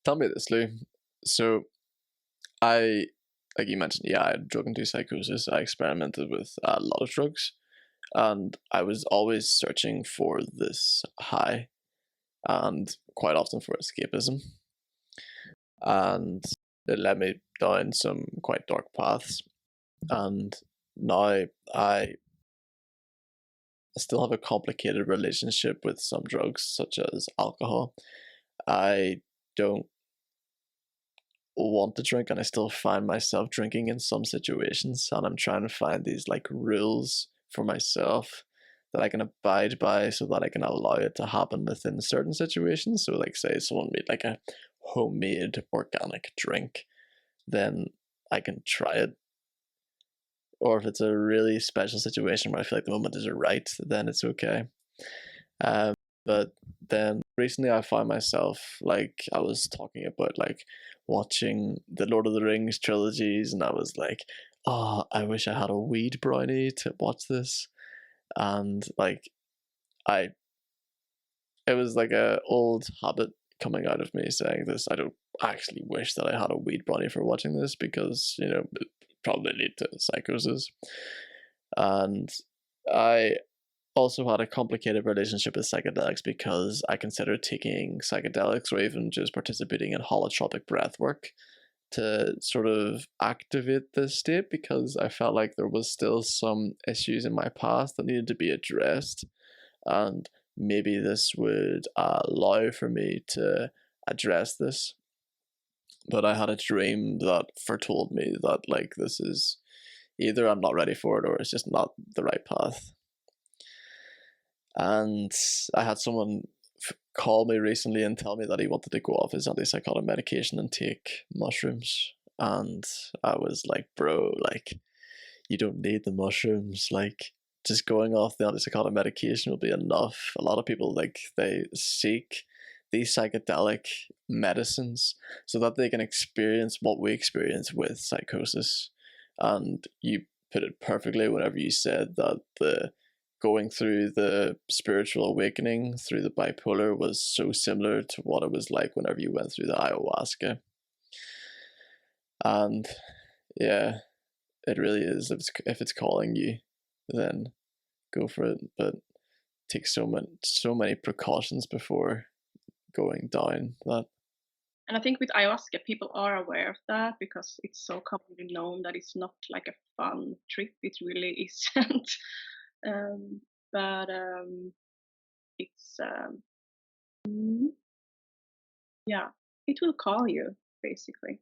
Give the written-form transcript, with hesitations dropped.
Tell me this, Lou. So I, like you mentioned, yeah, I had drug-induced psychosis. I experimented with a lot of drugs, and I was always searching for this high, and quite often for escapism. And it led me down some quite dark paths. And now I still have a complicated relationship with some drugs, such as alcohol. I don't want to drink, and I still find myself drinking in some situations, and I'm trying to find these like rules for myself that I can abide by so that I can allow it to happen within certain situations. So like say someone made like a homemade organic drink, then I can try it. Or if it's a really special situation where I feel like the moment is right, then it's okay. Um, but then recently I found myself like I was talking about like watching the Lord of the Rings trilogies, and I was like, oh, I wish I had a weed brownie to watch this. And like I it was like a old habit coming out of me saying this. I don't actually wish that I had a weed brownie for watching this because, it probably lead to psychosis. And I also had a complicated relationship with psychedelics because I considered taking psychedelics or even just participating in holotropic breath work to sort of activate this state because I felt like there was still some issues in my past that needed to be addressed, and maybe this would allow for me to address this. But I had a dream that foretold me that like this is either I'm not ready for it or it's just not the right path. And I had someone call me recently and tell me that he wanted to go off his antipsychotic medication and take mushrooms. And I was like, bro, like, you don't need the mushrooms. Like, just going off the antipsychotic medication will be enough. A lot of people, like, they seek these psychedelic medicines so that they can experience what we experience with psychosis. And you put it perfectly whenever you said that the going through the spiritual awakening through the bipolar was so similar to what it was like whenever you went through the ayahuasca. And yeah, it really is. If it's calling you, then go for it. But take so many precautions before going down that. And I think with ayahuasca, people are aware of that because it's so commonly known that it's not like a fun trip. It really isn't. um, but it's mm, yeah, it will call you basically.